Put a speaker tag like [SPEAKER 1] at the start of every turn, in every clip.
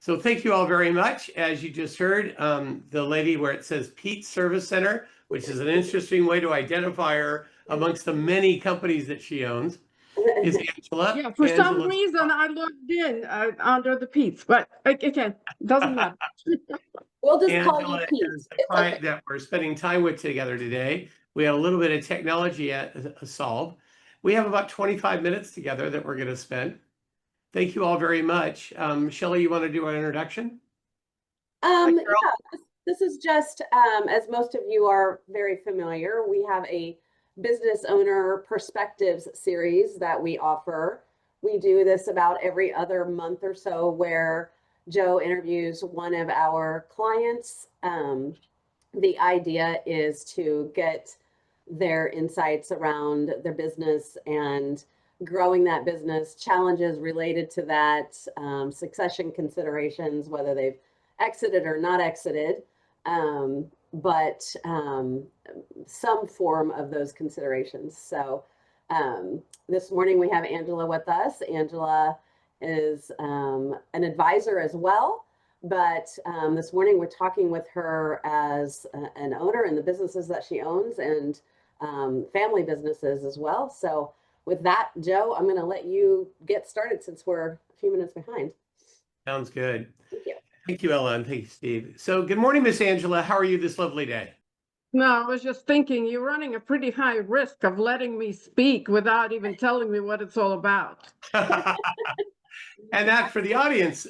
[SPEAKER 1] So thank you all very much. As you just heard, the lady where it says Pete Service Center, which is an interesting way to identify her amongst the many companies that she owns, is Angela.
[SPEAKER 2] Yeah, for some
[SPEAKER 1] Angela's-
[SPEAKER 2] reason I logged in under the Pete's, but again, doesn't matter.
[SPEAKER 3] We'll just call you
[SPEAKER 1] Angela
[SPEAKER 3] Pete.
[SPEAKER 1] is a client that we're spending time with together today. We had a little bit of technology solve. We have about 25 minutes together that we're going to spend. Thank you all very much. Shelley, you want to do an introduction?
[SPEAKER 3] Yeah, this is just, as most of you are very familiar, we have a business owner perspectives series that we offer. We do this about every other month or so where Joe interviews one of our clients. The idea is to get their insights around their business and growing that business, challenges related to that, succession considerations, whether they've exited or not exited, but some form of those considerations. So this morning we have Angela with us. Angela is an advisor as well, but this morning we're talking with her as an owner in the businesses that she owns and family businesses as well. So with that, Joe, I'm going to let you get started since we're a few minutes behind.
[SPEAKER 1] Sounds good.
[SPEAKER 3] Thank you.
[SPEAKER 1] Thank you, Ella, and thank you, Steve. So good morning, Miss Angela. How are you this lovely day?
[SPEAKER 2] No, I was just thinking you're running a pretty high risk of letting me speak without even telling me what it's all about.
[SPEAKER 1] And that for the audience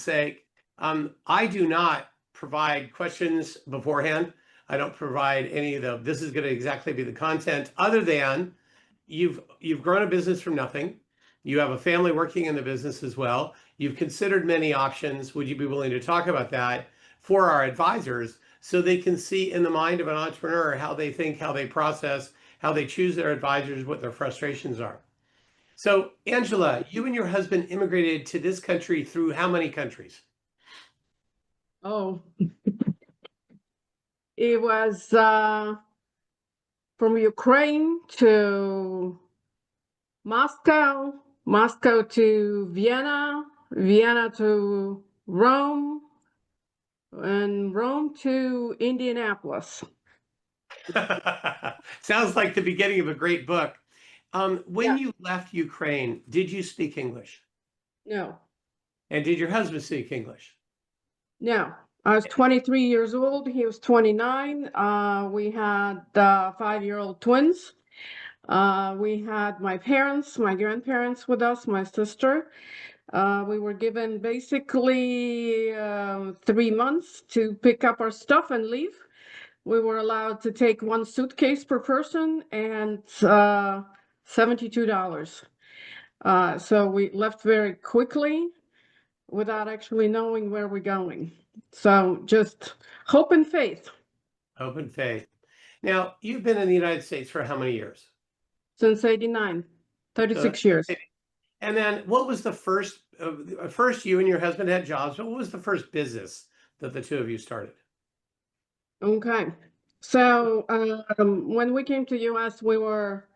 [SPEAKER 1] sake, I do not provide questions beforehand. I don't provide any of this is going to exactly be the content other than you've grown a business from nothing. You have a family working in the business as well. You've considered many options. Would you be willing to talk about that for our advisors so they can see in the mind of an entrepreneur how they think, how they process, how they choose their advisors, what their frustrations are? So, Angela, you and your husband immigrated to this country through how many countries?
[SPEAKER 2] Oh, it was from Ukraine to Moscow, Moscow to Vienna, Vienna to Rome, and Rome to Indianapolis.
[SPEAKER 1] Sounds like the beginning of a great book. When
[SPEAKER 2] Yeah.
[SPEAKER 1] you left Ukraine, did you speak English?
[SPEAKER 2] No,
[SPEAKER 1] And did your husband speak English?
[SPEAKER 2] no. I was 23 years old. He was 29. We had 5-year-old twins. We had my parents, my grandparents with us, my sister. We were given basically 3 months to pick up our stuff and leave. We were allowed to take one suitcase per person and $72. So we left very quickly without actually knowing where we're going. So just hope and faith.
[SPEAKER 1] Hope and faith. Now, you've been in the United States for how many years?
[SPEAKER 2] Since 89, 36 years.
[SPEAKER 1] And then what was the first you and your husband had jobs, but what was the first business that the two of you started?
[SPEAKER 2] Okay. So when we came to US, we were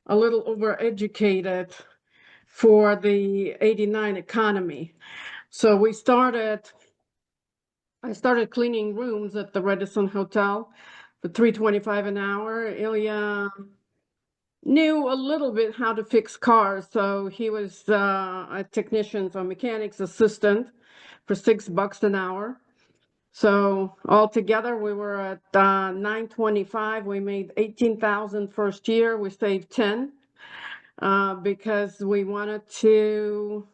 [SPEAKER 2] a little overeducated for the 89 economy. So I started cleaning rooms at the Radisson Hotel for $3.25 an hour. Ilya knew a little bit how to fix cars, so he was a technician or mechanic's assistant for $6 an hour. So altogether, we were at $9.25. We made $18,000 first year. We saved 10 because we wanted to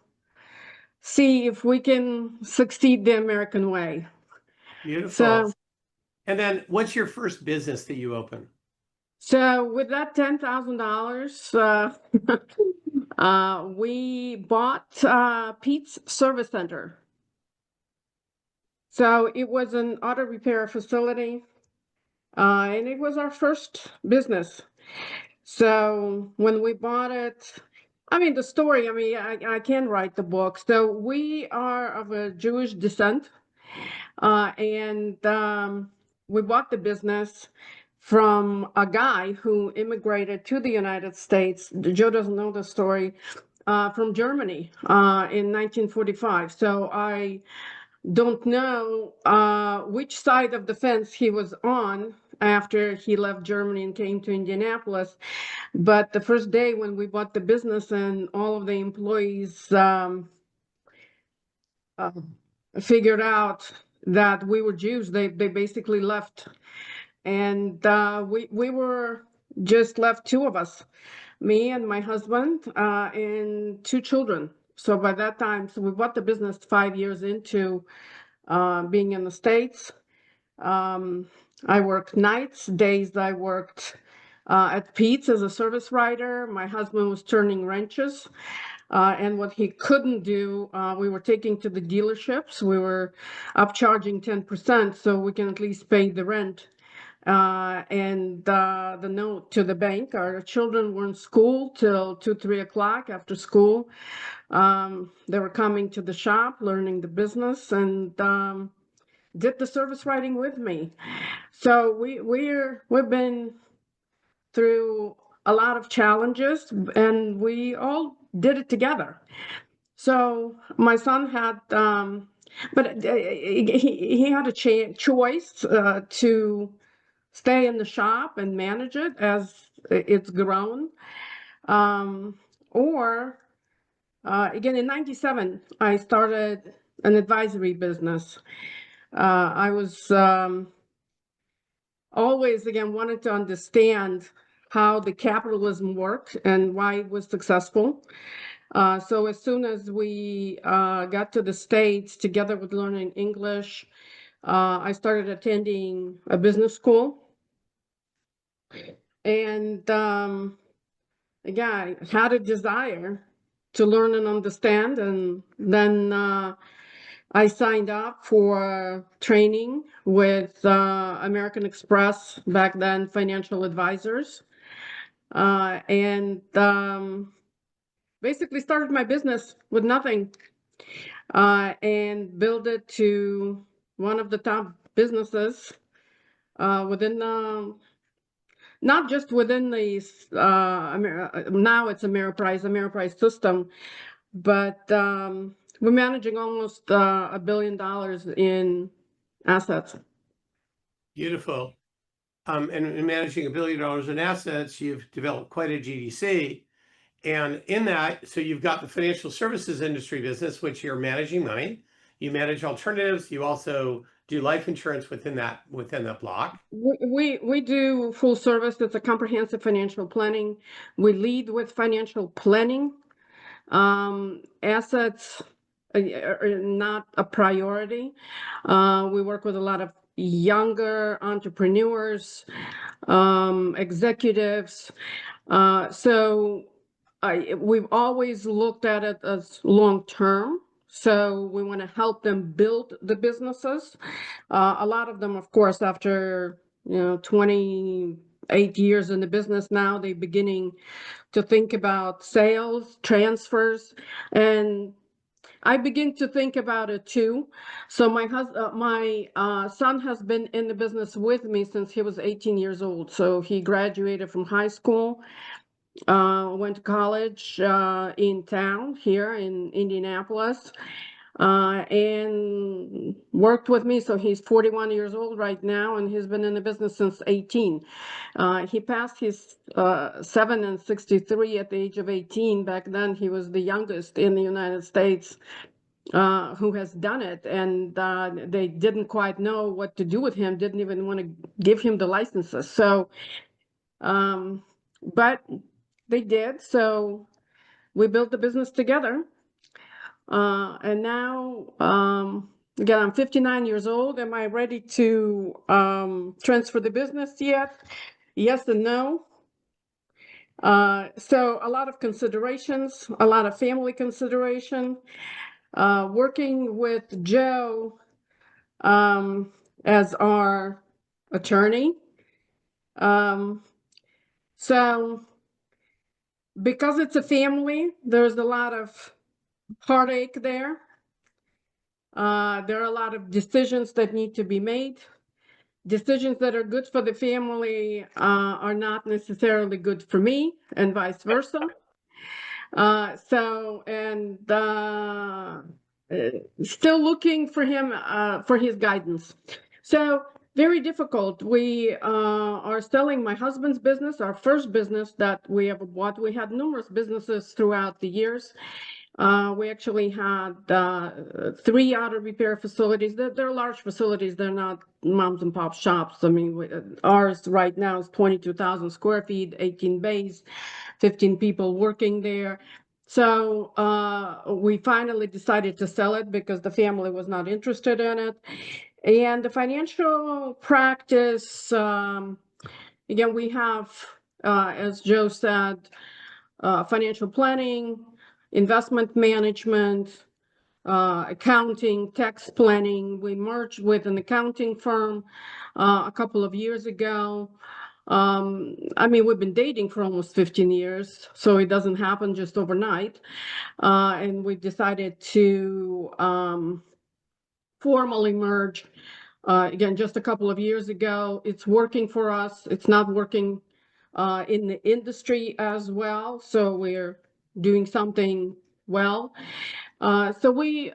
[SPEAKER 2] see if we can succeed the American way.
[SPEAKER 1] Beautiful.
[SPEAKER 2] So,
[SPEAKER 1] and then what's your first business that you opened?
[SPEAKER 2] So with that $10,000, we bought Pete's Service Center. So it was an auto repair facility, and it was our first business. So when we bought it, the story, I can write the book. So we are of a Jewish descent, and we bought the business from a guy who immigrated to the United States. Joe doesn't know the story. from Germany in 1945. So I don't know which side of the fence he was on after he left Germany and came to Indianapolis. But the first day when we bought the business and all of the employees figured out that we were Jews, they basically left. And we were just left two of us, me and my husband and two children. So by that time, so we bought the business 5 years into being in the States. I worked nights, days I worked at Pete's as a service writer. My husband was turning wrenches. And what he couldn't do, we were taking to the dealerships. We were upcharging 10% so we can at least pay the rent and the note to the bank. Our children were in school till 2, 3 o'clock after school. They were coming to the shop, learning the business, and did the service writing with me. So we've been through a lot of challenges, and we all did it together. So my son had, but he had a choice to stay in the shop and manage it as it's grown, or again in '97 I started an advisory business. I was always again wanted to understand how the capitalism worked and why it was successful. So as soon as we got to the States, together with learning English, I started attending a business school. And again, I had a desire to learn and understand. And then I signed up for training with American Express, back then Financial Advisors, and basically started my business with nothing and built it to one of the top businesses within not just within the now it's Ameriprise system, but we're managing almost $1 billion in assets.
[SPEAKER 1] Beautiful. And in managing $1 billion in assets, you've developed quite a GDC. And in that, so you've got the financial services industry business, which you're managing money. You manage alternatives. You also do life insurance within that block.
[SPEAKER 2] We do full service. It's a comprehensive financial planning. We lead with financial planning. Assets are not a priority. We work with a lot of younger entrepreneurs, executives. So we've always looked at it as long term. So we want to help them build the businesses. A lot of them, of course, after 28 years in the business now, they're beginning to think about sales, transfers, and I begin to think about it too. So my son has been in the business with me since he was 18 years old. So he graduated from high school, went to college in town here in Indianapolis, and worked with me. So he's 41 years old right now, and he's been in the business since 18. He passed his 7 and 63 at the age of 18. Back then, he was the youngest in the United States who has done it, and they didn't quite know what to do with him, didn't even want to give him the licenses. So, but they did. So we built the business together. And now, again, I'm 59 years old. Am I ready to transfer the business yet? Yes and no. So a lot of considerations, a lot of family consideration. Working with Joe as our attorney. So because it's a family, there's a lot of heartache there. There are a lot of decisions that need to be made. Decisions that are good for the family are not necessarily good for me, and vice versa. Still looking for him for his guidance. So very difficult. We are selling my husband's business, our first business that we ever bought. We had numerous businesses throughout the years. We actually had 3 auto repair facilities. They're large facilities. They're not moms and pop shops. I mean, ours right now is 22,000 square feet, 18 bays, 15 people working there. So we finally decided to sell it because the family was not interested in it. And the financial practice, again, we have, as Joe said, financial planning, investment management, accounting, tax planning. We merged with an accounting firm a couple of years ago. I mean, we've been dating for almost 15 years, so it doesn't happen just overnight. And we decided to formally merge again just a couple of years ago. It's working for us. It's not working in the industry as well, so we're doing something well. So we,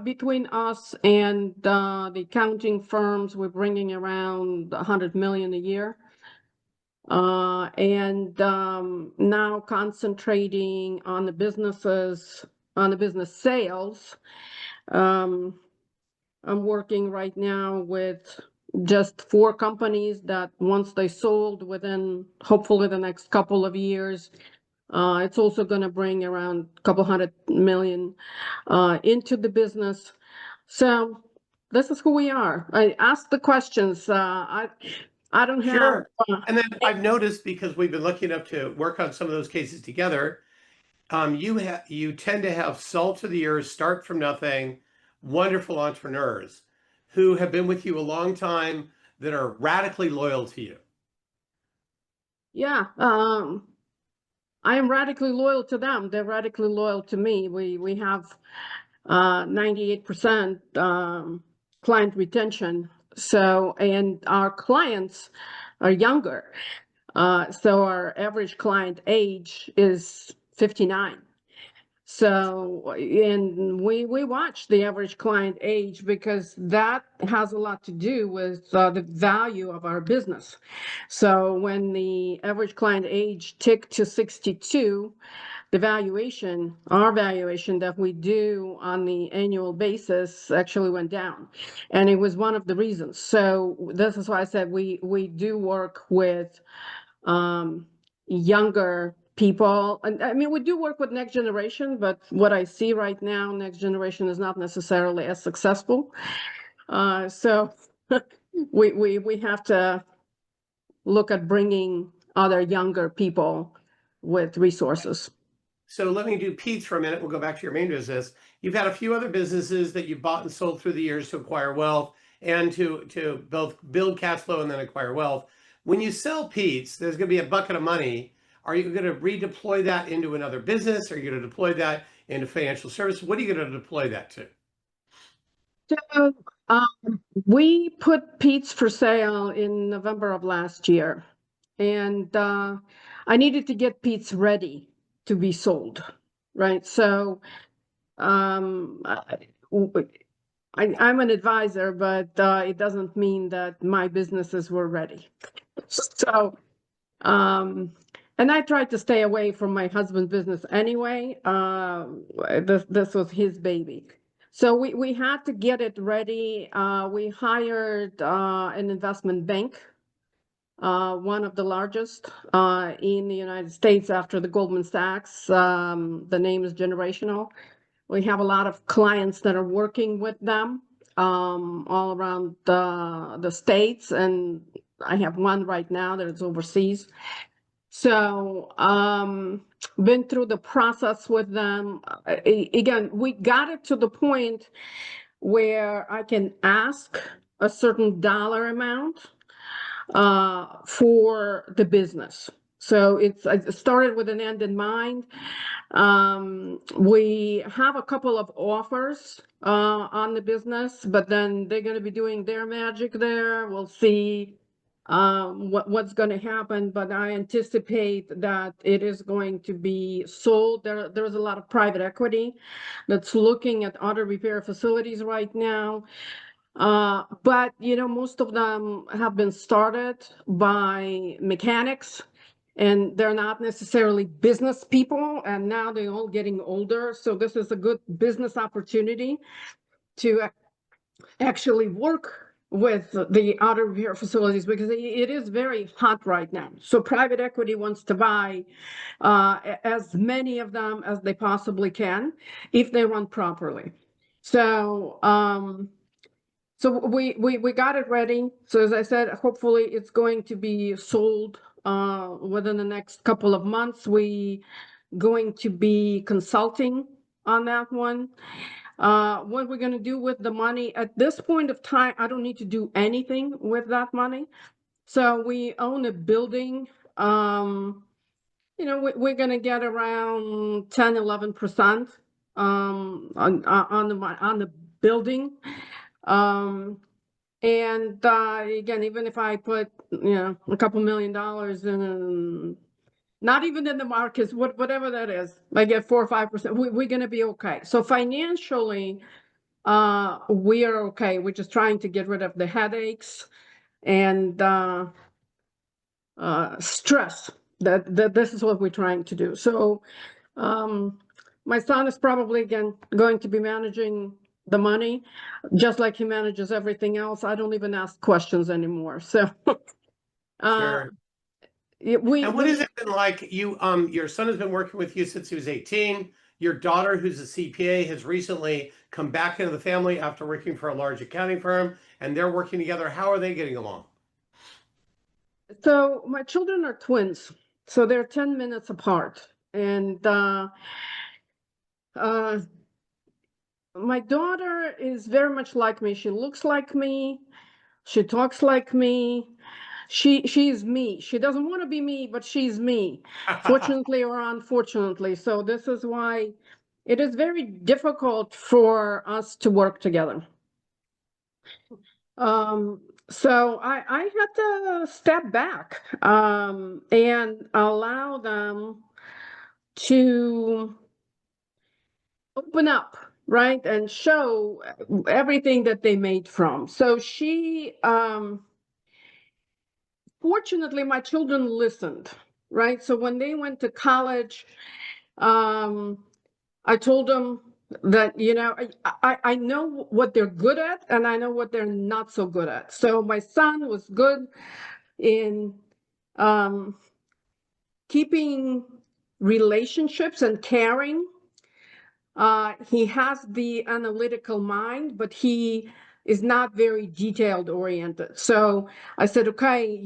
[SPEAKER 2] between us and the accounting firms, we're bringing around 100 million a year. Now concentrating on the businesses, on the business sales. I'm working right now with just 4 companies that once they sold within hopefully the next couple of years, it's also going to bring around a couple $100 million into the business. So this is who we are. I ask the questions. I don't have.
[SPEAKER 1] Sure. And then I've noticed, because we've been lucky enough to work on some of those cases together, you tend to have salt of the earth, start from nothing, wonderful entrepreneurs who have been with you a long time that are radically loyal to you.
[SPEAKER 2] Yeah, I am radically loyal to them. They're radically loyal to me. We have 98% client retention. So, and our clients are younger. So our average client age is 59. So, and we watch the average client age because that has a lot to do with the value of our business. So when the average client age ticked to 62, the valuation, our valuation that we do on the annual basis actually went down. And it was one of the reasons. So this is why I said we do work with younger people. And I mean, we do work with next generation, but what I see right now, next generation is not necessarily as successful. So we have to look at bringing other younger people with resources.
[SPEAKER 1] So let me do Pete's for a minute. We'll go back to your main business. You've had a few other businesses that you've bought and sold through the years to acquire wealth and to both build cash flow and then acquire wealth. When you sell Pete's, there's going to be a bucket of money. Are you going to redeploy that into another business? Are you going to deploy that into financial services? What are you going to deploy that to?
[SPEAKER 2] So we put Pete's for sale in November of last year, and I needed to get Pete's ready to be sold, right? So I'm an advisor, but it doesn't mean that my businesses were ready. So, and I tried to stay away from my husband's business anyway. This was his baby. So we had to get it ready. We hired an investment bank, one of the largest in the United States after the Goldman Sachs. The name is Generational. We have a lot of clients that are working with them all around the States, and I have one right now that is overseas. So been through the process with them. Again, we got it to the point where I can ask a certain dollar amount for the business. So I started with an end in mind. We have a couple of offers on the business, but then they're going to be doing their magic there. We'll see what's going to happen, but I anticipate that it is going to be sold. There's a lot of private equity that's looking at auto repair facilities right now. But most of them have been started by mechanics, and they're not necessarily business people, and now they're all getting older. So this is a good business opportunity to actually work with the auto repair facilities, because it is very hot right now. So private equity wants to buy as many of them as they possibly can if they run properly. So we got it ready. So as I said, hopefully it's going to be sold within the next couple of months. We going to be consulting on that one. What we're going to do with the money at this point of time, I don't need to do anything with that money. So we own a building. We're going to get around 10-11% on the building. And again, even if I put a couple $1 million in, not even in the markets, whatever that is, I get 4 or 5%, we're going to be okay. So financially, we are okay. We're just trying to get rid of the headaches and stress. That this is what we're trying to do. So my son is probably again going to be managing the money, just like he manages everything else. I don't even ask questions anymore. So
[SPEAKER 1] Sure. And what has it been like? Your son has been working with you since he was 18. Your daughter, who's a CPA, has recently come back into the family after working for a large accounting firm, and they're working together. How are they getting along?
[SPEAKER 2] So my children are twins, so they're 10 minutes apart. And my daughter is very much like me. She looks like me. She talks like me. She's me. She doesn't want to be me, but she's me, fortunately or unfortunately. So this is why it is very difficult for us to work together. So I had to step back and allow them to open up, right, and show everything that they made from. So fortunately, my children listened, right? So when they went to college, I told them that, I know what they're good at and I know what they're not so good at. So my son was good in keeping relationships and caring. He has the analytical mind, but he is not very detailed oriented. So I said, okay,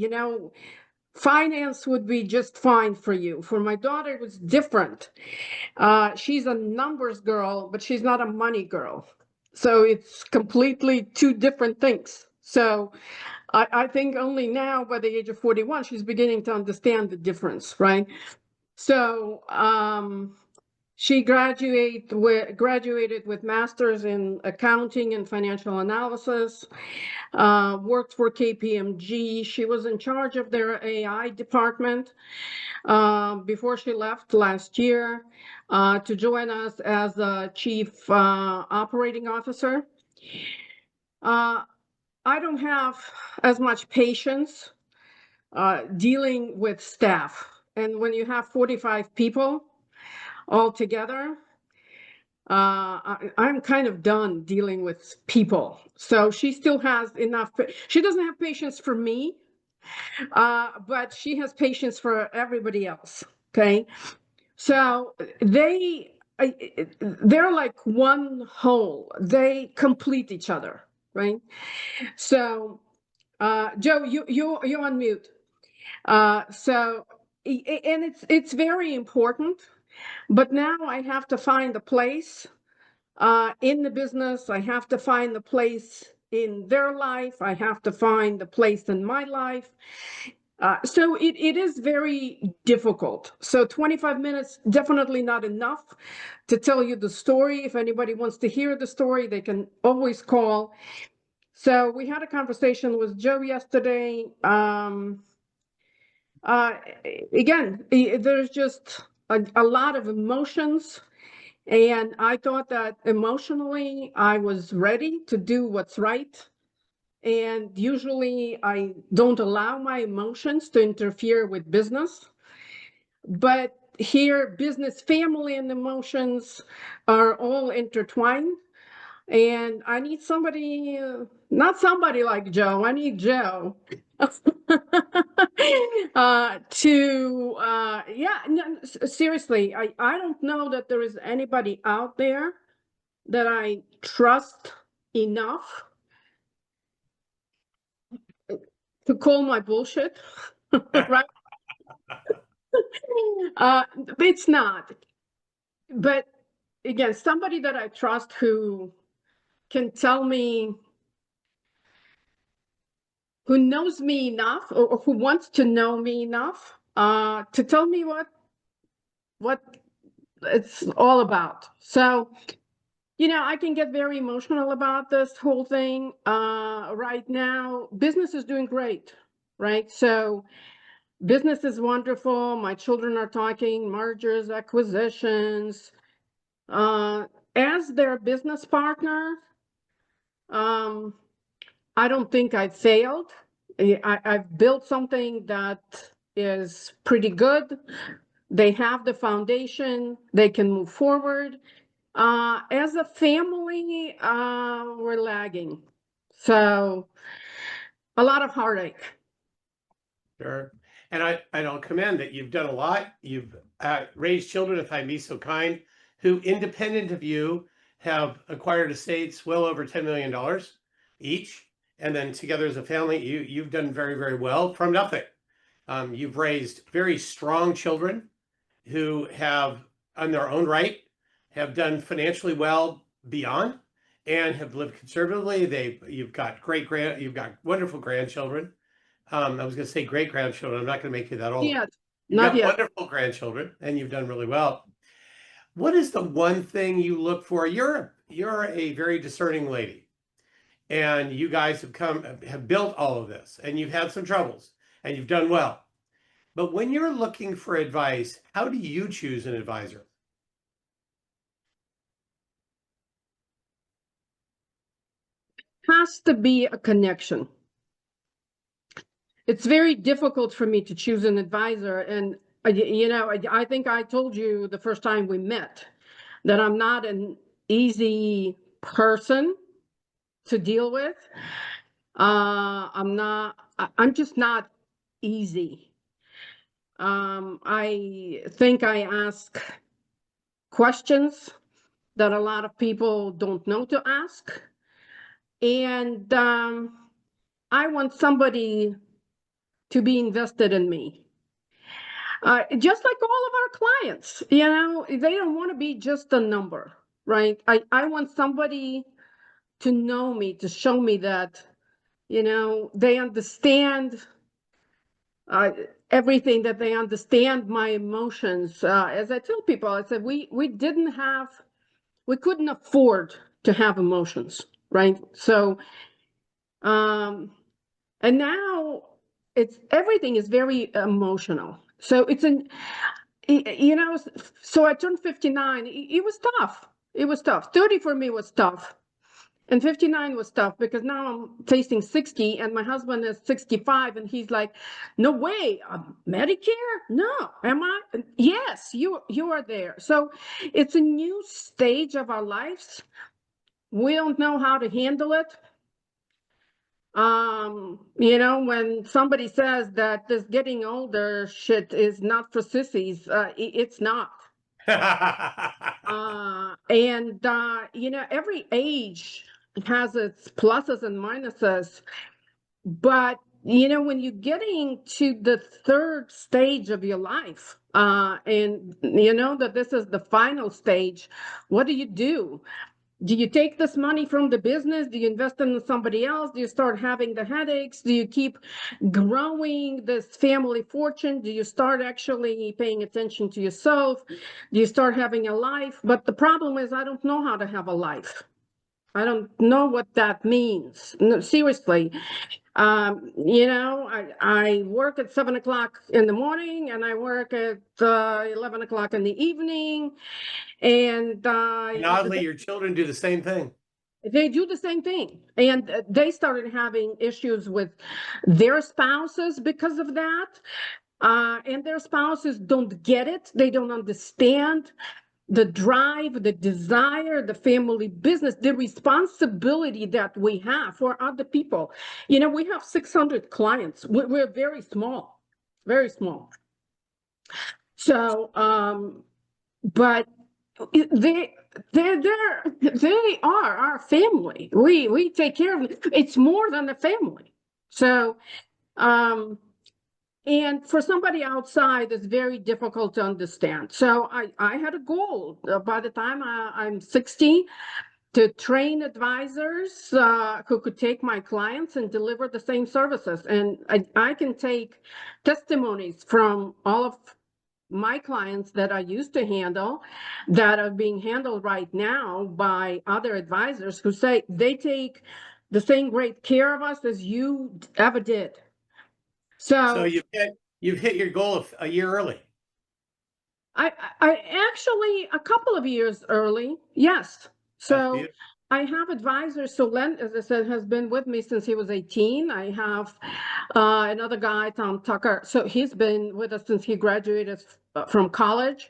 [SPEAKER 2] finance would be just fine for you. For my daughter, it was different. She's a numbers girl, but she's not a money girl. So it's completely two different things. So I think only now, by the age of 41, she's beginning to understand the difference, right? So she graduated with masters in accounting and financial analysis, worked for KPMG. She was in charge of their AI department before she left last year to join us as a chief operating officer. I don't have as much patience dealing with staff. And when you have 45 people all together, I'm kind of done dealing with people. So she still has enough. She doesn't have patience for me, but she has patience for everybody else. Okay. So they're like one whole. They complete each other, right? So, Joe, you're on mute. So, and it's very important. But now I have to find a place in the business. I have to find the place in their life. I have to find the place in my life. So it is very difficult. So 25 minutes, definitely not enough to tell you the story. If anybody wants to hear the story, they can always call So we had a conversation with Joe yesterday. Again, there's just a lot of emotions. And I thought that emotionally I was ready to do what's right. And usually I don't allow my emotions to interfere with business. But here, business, family, and emotions are all intertwined. And I need somebody, not somebody like Joe, I need Joe. Yeah, no, seriously, I don't know that there is anybody out there that I trust enough to call my bullshit, right? It's not. But again, somebody that I trust who can tell me, who knows me enough or who wants to know me enough to tell me what it's all about. So, I can get very emotional about this whole thing. Right now, business is doing great, right? So business is wonderful. My children are talking mergers, acquisitions. As their business partner, um, I don't think I failed. I've built something that is pretty good. They have the foundation. They can move forward. As a family, we're lagging. So a lot of heartache.
[SPEAKER 1] Sure. And I don't commend that you've done a lot. You've raised children, if I be so kind, who independent of you have acquired estates well over $10 million each. And then together as a family, you've done very, very well from nothing. You've raised very strong children who have, on their own right, have done financially well beyond and have lived conservatively. You've got you've got wonderful grandchildren. I was going to say great grandchildren. I'm not going to make you that old.
[SPEAKER 2] Yet.
[SPEAKER 1] You've
[SPEAKER 2] Not
[SPEAKER 1] got
[SPEAKER 2] yet.
[SPEAKER 1] wonderful grandchildren, and you've done really well. What is the one thing you look for? You're a very discerning lady, and you guys have built all of this, and you've had some troubles, and you've done well. But when you're looking for advice, how do you choose an advisor?
[SPEAKER 2] Has to be a connection. It's very difficult for me to choose an advisor. And, I think I told you the first time we met that I'm not an easy person to deal with. I'm just not easy. I think I ask questions that a lot of people don't know to ask. And I want somebody to be invested in me. Just like all of our clients, they don't want to be just a number, right? I want somebody to know me, to show me that, they understand everything, that they understand my emotions. As I tell people, I said, we couldn't afford to have emotions, right? So, and now everything is very emotional. So so I turned 59. It was tough. It was tough. 30 for me was tough. And 59 was tough because now I'm facing 60 and my husband is 65 and he's like, no way, Medicare? No, am I? Yes, you are there. So it's a new stage of our lives. We don't know how to handle it. When somebody says that this getting older shit is not for sissies, it's not. Every age has its pluses and minuses, but when you're getting to the third stage of your life, and that this is the final stage, what do you do? Do you take this money from the business? Do you invest in somebody else? Do you start having the headaches? Do you keep growing this family fortune? Do you start actually paying attention to yourself? Do you start having a life? But the problem is I don't know how to have a life. I don't know what that means. No, seriously. I work at 7 o'clock in the morning and I work at 11 o'clock in the evening. And
[SPEAKER 1] And oddly, your children do the same thing.
[SPEAKER 2] they do the same thing. And they started having issues with their spouses because of that. And their spouses don't get it. They don't understand the drive, the desire, the family business, the responsibility that we have for other people. We have 600 clients. We're very small, very small. So, but they are our family. We take care of them. It's more than a family. So, and for somebody outside, it's very difficult to understand. So I had a goal by the time I'm 60 to train advisors who could take my clients and deliver the same services. And I can take testimonies from all of my clients that I used to handle that are being handled right now by other advisors who say they take the same great care of us as you ever did.
[SPEAKER 1] So you've hit your goal a year early.
[SPEAKER 2] I actually a couple of years early, yes. So I have advisors. So Len, as I said, has been with me since he was 18. I have another guy, Tom Tucker. So he's been with us since he graduated from college.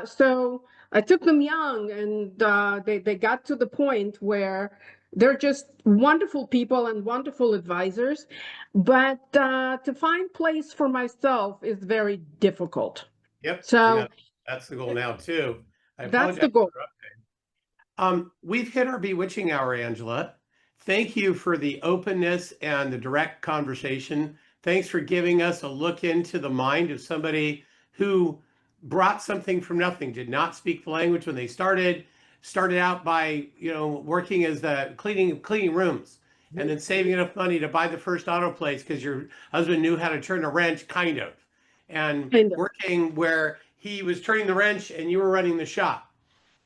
[SPEAKER 2] So I took them young, and they got to the point where they're just wonderful people and wonderful advisors. But to find place for myself is very difficult.
[SPEAKER 1] Yep.
[SPEAKER 2] So
[SPEAKER 1] that's the goal now too.
[SPEAKER 2] That's the goal.
[SPEAKER 1] We've hit our bewitching hour, Angela. Thank you for the openness and the direct conversation. Thanks for giving us a look into the mind of somebody who brought something from nothing, did not speak the language when they started out by, working as the cleaning rooms, and then saving enough money to buy the first auto plates because your husband knew how to turn a wrench, and working where he was turning the wrench and you were running the shop.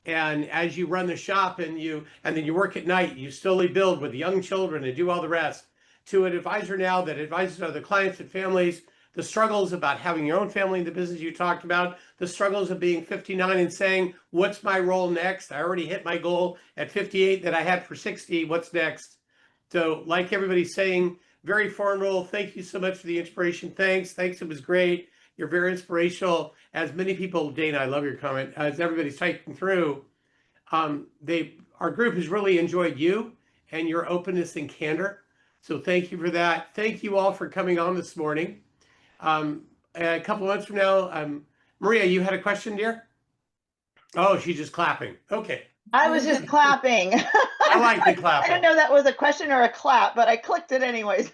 [SPEAKER 1] And as you run the shop and then you work at night, you slowly build with young children and do all the rest, to an advisor now that advises other clients and families, the struggles about having your own family in the business you talked about, the struggles of being 59 and saying, what's my role next? I already hit my goal at 58 that I had for 60. What's next? So like everybody's saying, very formal. Thank you so much for the inspiration. Thanks. It was great. You're very inspirational. As many people, Dana, I love your comment, as everybody's typing through, our group has really enjoyed you and your openness and candor. So thank you for that. Thank you all for coming on this morning. A couple months from now, Maria, you had a question, dear? Oh, she's just clapping. Okay.
[SPEAKER 4] I was just clapping.
[SPEAKER 1] I like the clapping.
[SPEAKER 4] I don't know if that was a question or a clap, but I clicked it anyways.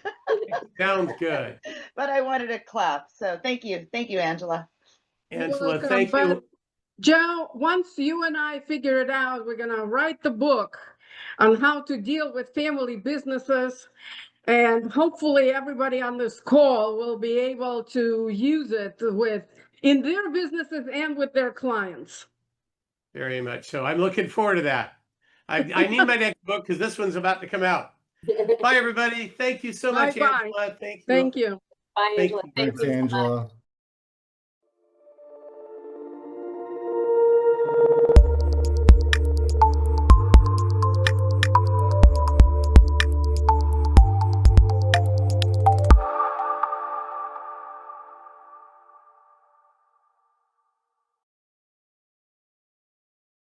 [SPEAKER 1] Sounds good.
[SPEAKER 4] But I wanted a clap. So thank you. Thank you, Angela.
[SPEAKER 1] Angela, thank you.
[SPEAKER 2] Joe, once you and I figure it out, we're going to write the book on how to deal with family businesses. And hopefully everybody on this call will be able to use it in their businesses and with their clients.
[SPEAKER 1] Very much so. I'm looking forward to that. I need my next book because this one's about to come out. Bye, everybody. Thank you so much,
[SPEAKER 2] Bye-bye.
[SPEAKER 1] Angela. Thank you.
[SPEAKER 2] Thank you.
[SPEAKER 3] Bye, Angela.
[SPEAKER 1] Thank you.
[SPEAKER 3] Thank you so much.
[SPEAKER 5] Angela.